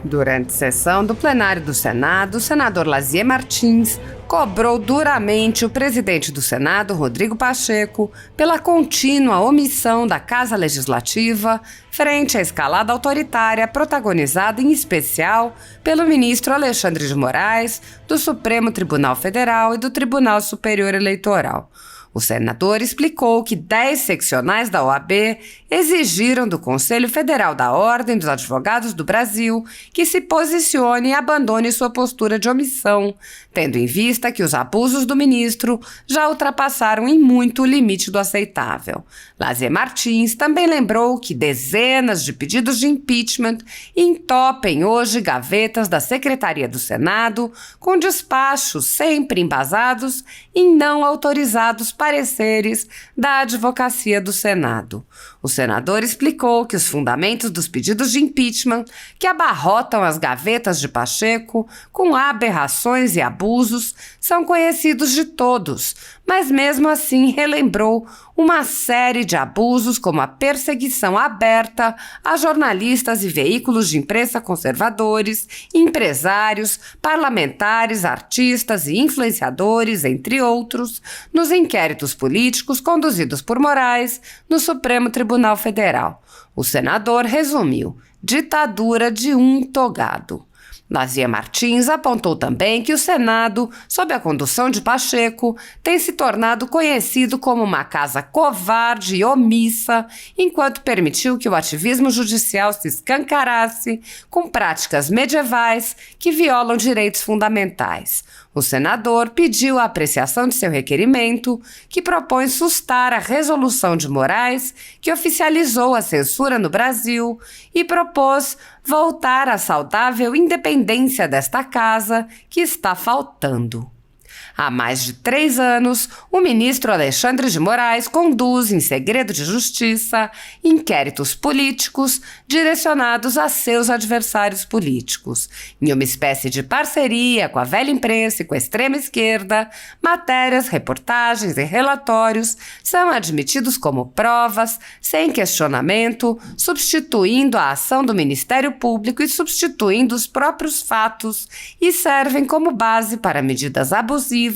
Durante sessão do plenário do Senado, o senador Lazier Martins cobrou duramente o presidente do Senado, Rodrigo Pacheco, pela contínua omissão da Casa Legislativa frente à escalada autoritária protagonizada em especial pelo ministro Alexandre de Moraes, do Supremo Tribunal Federal e do Tribunal Superior Eleitoral. O senador explicou que 10 seccionais da OAB exigiram do Conselho Federal da Ordem dos Advogados do Brasil que se posicione e abandone sua postura de omissão, tendo em vista que os abusos do ministro já ultrapassaram em muito o limite do aceitável. Lazier Martins também lembrou que dezenas de pedidos de impeachment entopem hoje gavetas da Secretaria do Senado com despachos sempre embasados em não autorizados pareceres da Advocacia do Senado. O senador explicou que os fundamentos dos pedidos de impeachment, que abarrotam as gavetas de Pacheco com aberrações e abusos, são conhecidos de todos, mas mesmo assim relembrou uma série de abusos como a perseguição aberta a jornalistas e veículos de imprensa conservadores, empresários, parlamentares, artistas e influenciadores, entre outros, nos inquéritos políticos conduzidos por Moraes no Supremo Tribunal Federal. O senador resumiu: ditadura de um togado. Lazier Martins apontou também que o Senado, sob a condução de Pacheco, tem se tornado conhecido como uma casa covarde e omissa, enquanto permitiu que o ativismo judicial se escancarasse com práticas medievais que violam direitos fundamentais. O senador pediu a apreciação de seu requerimento, que propõe sustar a resolução de Moraes, que oficializou a censura no Brasil, e propôs voltar à saudável independência desta casa, que está faltando. Há mais de 3 anos, o ministro Alexandre de Moraes conduz, em segredo de justiça, inquéritos políticos direcionados a seus adversários políticos. Em uma espécie de parceria com a velha imprensa e com a extrema esquerda, matérias, reportagens e relatórios são admitidos como provas, sem questionamento, substituindo a ação do Ministério Público e substituindo os próprios fatos, e servem como base para medidas abusivas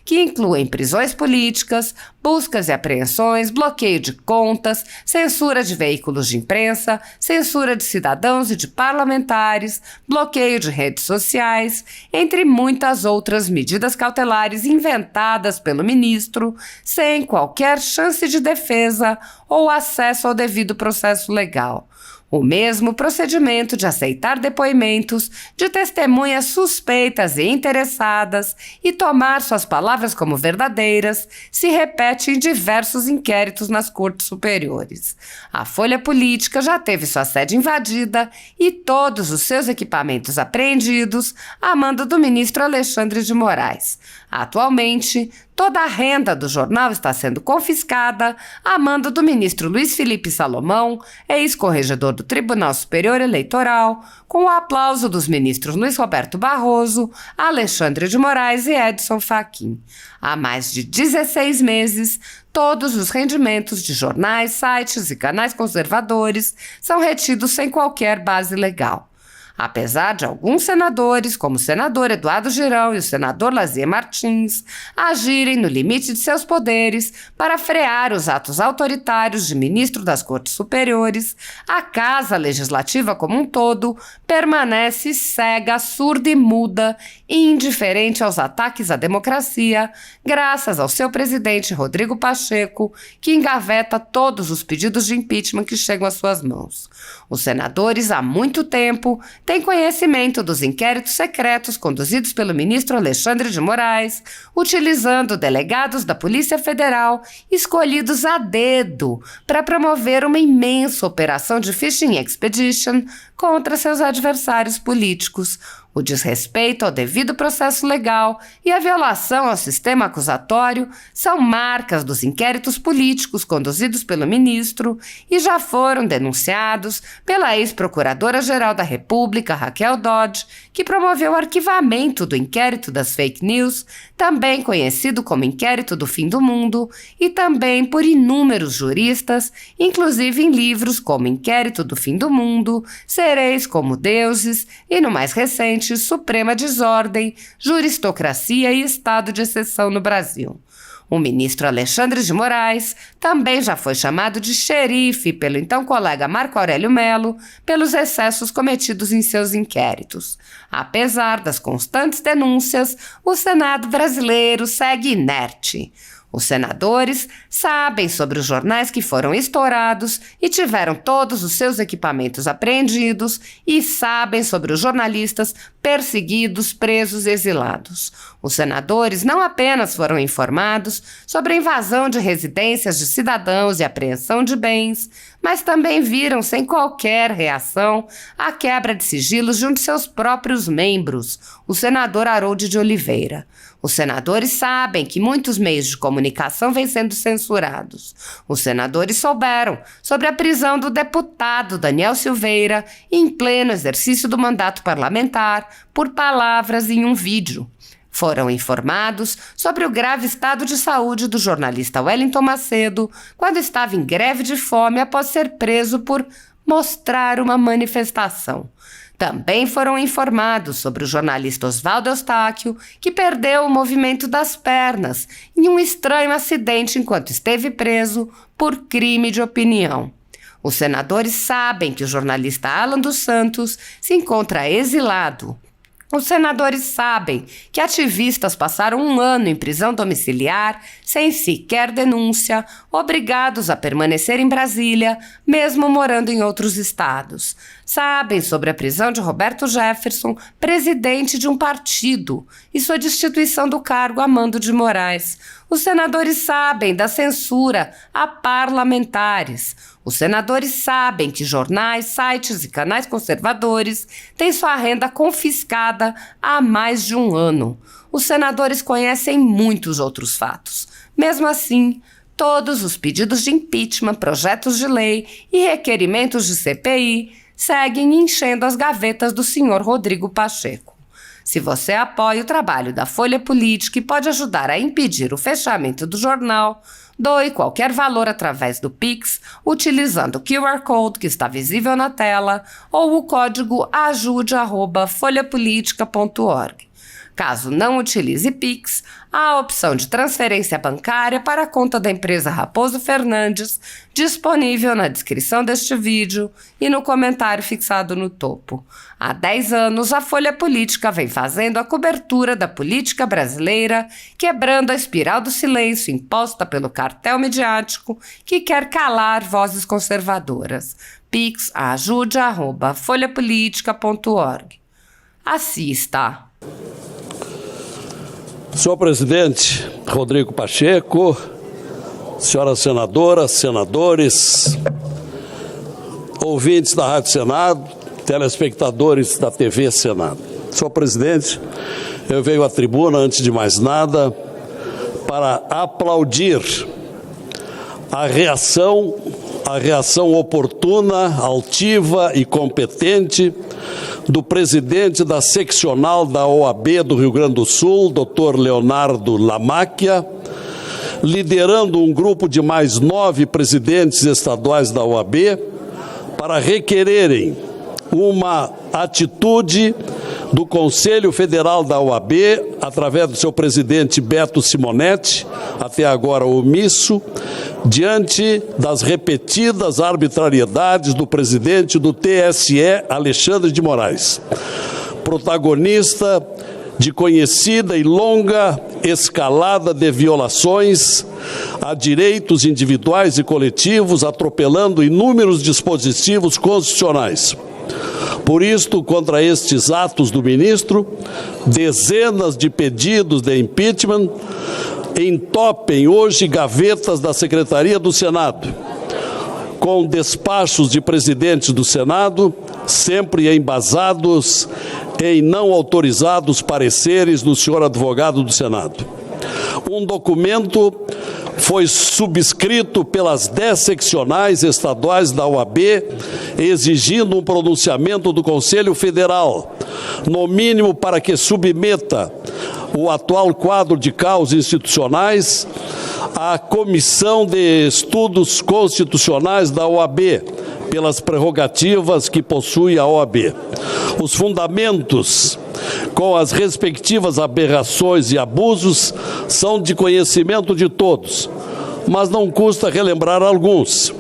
que incluem prisões políticas, buscas e apreensões, bloqueio de contas, censura de veículos de imprensa, censura de cidadãos e de parlamentares, bloqueio de redes sociais, entre muitas outras medidas cautelares inventadas pelo ministro, sem qualquer chance de defesa ou acesso ao devido processo legal. O mesmo procedimento de aceitar depoimentos de testemunhas suspeitas e interessadas e tomar suas palavras como verdadeiras se repete em diversos inquéritos nas cortes superiores. A Folha Política já teve sua sede invadida e todos os seus equipamentos apreendidos a mando do ministro Alexandre de Moraes. Atualmente, toda a renda do jornal está sendo confiscada a mando do ministro Luiz Felipe Salomão, ex-corregedor do Tribunal Superior Eleitoral, com o aplauso dos ministros Luiz Roberto Barroso, Alexandre de Moraes e Edson Fachin. Há mais de 16 meses, todos os rendimentos de jornais, sites e canais conservadores são retidos sem qualquer base legal. Apesar de alguns senadores, como o senador Eduardo Girão e o senador Lazier Martins, agirem no limite de seus poderes para frear os atos autoritários de ministro das Cortes Superiores, a Casa Legislativa como um todo permanece cega, surda e muda, indiferente aos ataques à democracia, graças ao seu presidente Rodrigo Pacheco, que engaveta todos os pedidos de impeachment que chegam às suas mãos. Os senadores, há muito tempo, têm conhecimento dos inquéritos secretos conduzidos pelo ministro Alexandre de Moraes, utilizando delegados da Polícia Federal escolhidos a dedo para promover uma imensa operação de fishing expedition contra seus adversários políticos. O desrespeito ao devido processo legal e a violação ao sistema acusatório são marcas dos inquéritos políticos conduzidos pelo ministro e já foram denunciados pela ex-procuradora-geral da República, Raquel Dodge, que promoveu o arquivamento do inquérito das fake news, também conhecido como inquérito do fim do mundo, e também por inúmeros juristas, inclusive em livros como Inquérito do Fim do Mundo, Sereis como Deuses e, no mais recente, Suprema Desordem, Juristocracia e Estado de Exceção no Brasil. O ministro Alexandre de Moraes também já foi chamado de xerife pelo então colega Marco Aurélio Mello pelos excessos cometidos em seus inquéritos. Apesar das constantes denúncias, o Senado brasileiro segue inerte. Os senadores sabem sobre os jornais que foram estourados e tiveram todos os seus equipamentos apreendidos e sabem sobre os jornalistas perseguidos, presos e exilados. Os senadores não apenas foram informados sobre a invasão de residências de cidadãos e apreensão de bens, mas também viram sem qualquer reação a quebra de sigilos de um de seus próprios membros, o senador Harold de Oliveira. Os senadores sabem que muitos meios de comunicação vêm sendo censurados. Os senadores souberam sobre a prisão do deputado Daniel Silveira em pleno exercício do mandato parlamentar por palavras em um vídeo. Foram informados sobre o grave estado de saúde do jornalista Wellington Macedo quando estava em greve de fome após ser preso por mostrar uma manifestação. Também foram informados sobre o jornalista Oswaldo Eustáquio, que perdeu o movimento das pernas em um estranho acidente enquanto esteve preso por crime de opinião. Os senadores sabem que o jornalista Alan dos Santos se encontra exilado. Os senadores sabem que ativistas passaram 1 ano em prisão domiciliar, sem sequer denúncia, obrigados a permanecer em Brasília, mesmo morando em outros estados. Sabem sobre a prisão de Roberto Jefferson, presidente de um partido, e sua destituição do cargo a mando de Moraes. Os senadores sabem da censura a parlamentares. Os senadores sabem que jornais, sites e canais conservadores têm sua renda confiscada há mais de 1 ano. Os senadores conhecem muitos outros fatos. Mesmo assim, todos os pedidos de impeachment, projetos de lei e requerimentos de CPI seguem enchendo as gavetas do senhor Rodrigo Pacheco. Se você apoia o trabalho da Folha Política e pode ajudar a impedir o fechamento do jornal, doe qualquer valor através do Pix, utilizando o QR Code que está visível na tela ou o código ajude@folhapolitica.org. Caso não utilize Pix, há a opção de transferência bancária para a conta da empresa Raposo Fernandes, disponível na descrição deste vídeo e no comentário fixado no topo. Há 10 anos, a Folha Política vem fazendo a cobertura da política brasileira, quebrando a espiral do silêncio imposta pelo cartel midiático que quer calar vozes conservadoras. Pix ajude@folhapolitica.org. Assista! Senhor presidente Rodrigo Pacheco, senhoras senadoras, senadores, ouvintes da Rádio Senado, telespectadores da TV Senado. Senhor presidente, eu venho à tribuna, antes de mais nada, para aplaudir a reação oportuna, altiva e competente do presidente da seccional da OAB do Rio Grande do Sul, Dr. Leonardo Lamacchia, liderando um grupo de mais 9 presidentes estaduais da OAB para requererem uma atitude do Conselho Federal da OAB, através do seu presidente Beto Simonetti, até agora omisso, diante das repetidas arbitrariedades do presidente do TSE, Alexandre de Moraes, protagonista de conhecida e longa escalada de violações a direitos individuais e coletivos, atropelando inúmeros dispositivos constitucionais. Por isto, contra estes atos do ministro, dezenas de pedidos de impeachment entopem hoje gavetas da Secretaria do Senado, com despachos de presidentes do Senado, sempre embasados em não autorizados pareceres do senhor advogado do Senado. Um documento foi subscrito pelas 10 seccionais estaduais da OAB, exigindo um pronunciamento do Conselho Federal, no mínimo para que submeta o atual quadro de causas institucionais à Comissão de Estudos Constitucionais da OAB, pelas prerrogativas que possui a OAB. Os fundamentos, com as respectivas aberrações e abusos, são de conhecimento de todos, mas não custa relembrar alguns.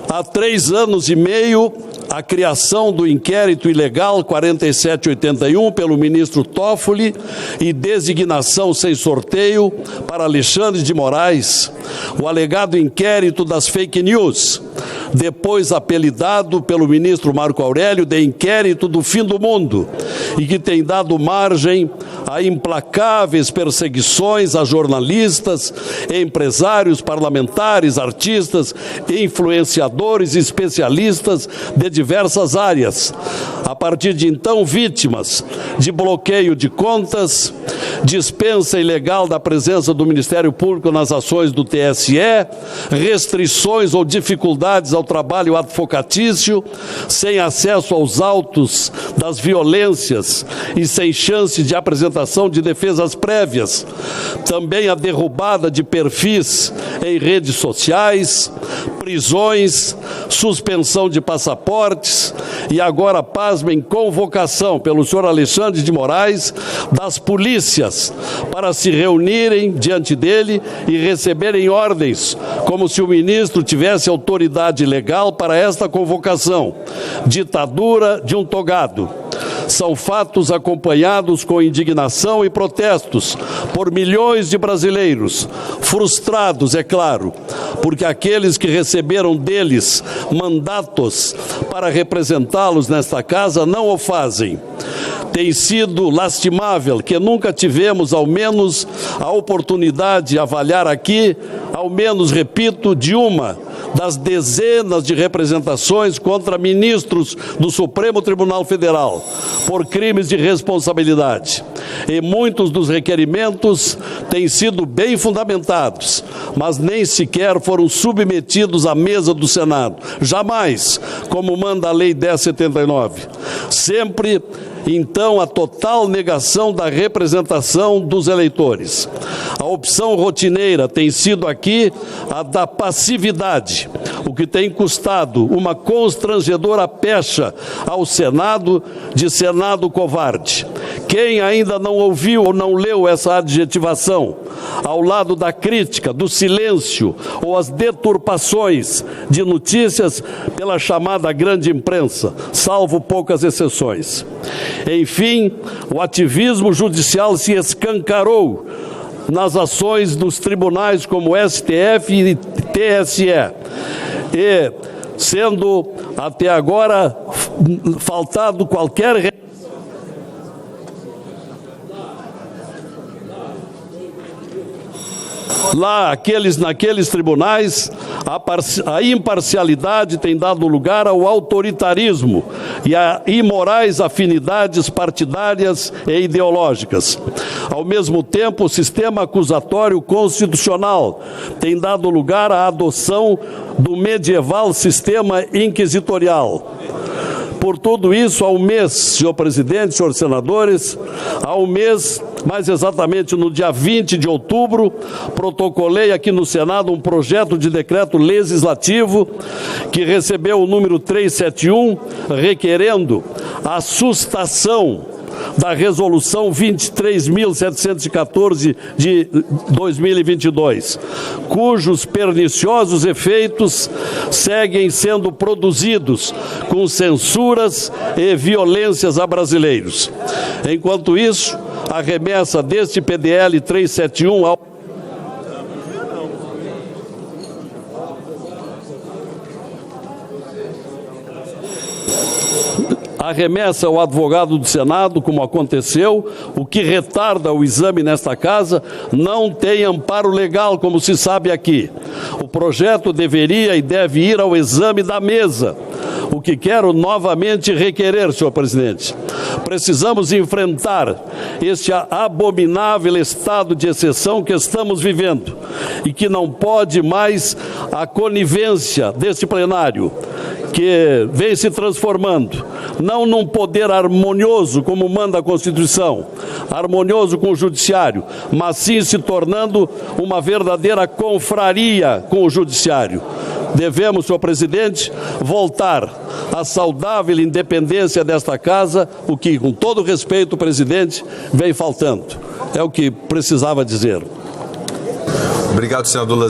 Há 3 anos e meio, a criação do inquérito ilegal 4781 pelo ministro Toffoli e designação sem sorteio para Alexandre de Moraes, o alegado inquérito das fake news, depois apelidado pelo ministro Marco Aurélio de inquérito do fim do mundo, e que tem dado margem a implacáveis perseguições a jornalistas, empresários, parlamentares, artistas, influenciadores e especialistas de diversas áreas. A partir de então, vítimas de bloqueio de contas, dispensa ilegal da presença do Ministério Público nas ações do TSE, restrições ou dificuldades ao trabalho advocatício, sem acesso aos autos das violências e sem chance de apresentação de defesas prévias. Também a derrubada de perfis em redes sociais, prisões, suspensão de passaportes e agora, pasmem, convocação pelo senhor Alexandre de Moraes das polícias para se reunirem diante dele e receberem ordens, como se o ministro tivesse autoridade legal para esta convocação. Ditadura de um togado. São fatos acompanhados com indignação e protestos por milhões de brasileiros, frustrados, é claro, porque aqueles que receberam deles mandatos para representá-los nesta casa não o fazem. Tem sido lastimável que nunca tivemos, ao menos, a oportunidade de avaliar aqui, ao menos, repito, de uma das dezenas de representações contra ministros do Supremo Tribunal Federal por crimes de responsabilidade. E muitos dos requerimentos têm sido bem fundamentados, mas nem sequer foram submetidos à mesa do Senado. Jamais, como manda a Lei 1079. Sempre, então, a total negação da representação dos eleitores. A opção rotineira tem sido aqui a da passividade, o que tem custado uma constrangedora pecha ao Senado de Senado covarde. Quem ainda não ouviu ou não leu essa adjetivação, ao lado da crítica, do silêncio ou as deturpações de notícias pela chamada grande imprensa, salvo poucas exceções. Enfim, o ativismo judicial se escancarou nas ações dos tribunais como STF e TSE, e sendo até agora faltado qualquer lá, naqueles tribunais, a imparcialidade tem dado lugar ao autoritarismo e a imorais afinidades partidárias e ideológicas. Ao mesmo tempo, o sistema acusatório constitucional tem dado lugar à adoção do medieval sistema inquisitorial. Por tudo isso, há um mês, senhor presidente, senhores senadores, há um mês, mais exatamente no dia 20 de outubro, protocolei aqui no Senado um projeto de decreto legislativo que recebeu o número 371, requerendo a sustação da Resolução 23.714 de 2022, cujos perniciosos efeitos seguem sendo produzidos com censuras e violências a brasileiros. Enquanto isso, a remessa deste PDL 371 ao a remessa ao advogado do Senado, como aconteceu, o que retarda o exame nesta casa, não tem amparo legal, como se sabe aqui. O projeto deveria e deve ir ao exame da mesa, O que quero novamente requerer, senhor presidente, precisamos enfrentar este abominável estado de exceção que estamos vivendo e que não pode mais a conivência deste plenário, que vem se transformando, não num poder harmonioso, como manda a Constituição, harmonioso com o Judiciário, mas sim se tornando uma verdadeira confraria com o Judiciário. Devemos, senhor presidente, voltar à saudável independência desta Casa, o que, com todo respeito, presidente, vem faltando. É o que precisava dizer. Obrigado, senador Lazier.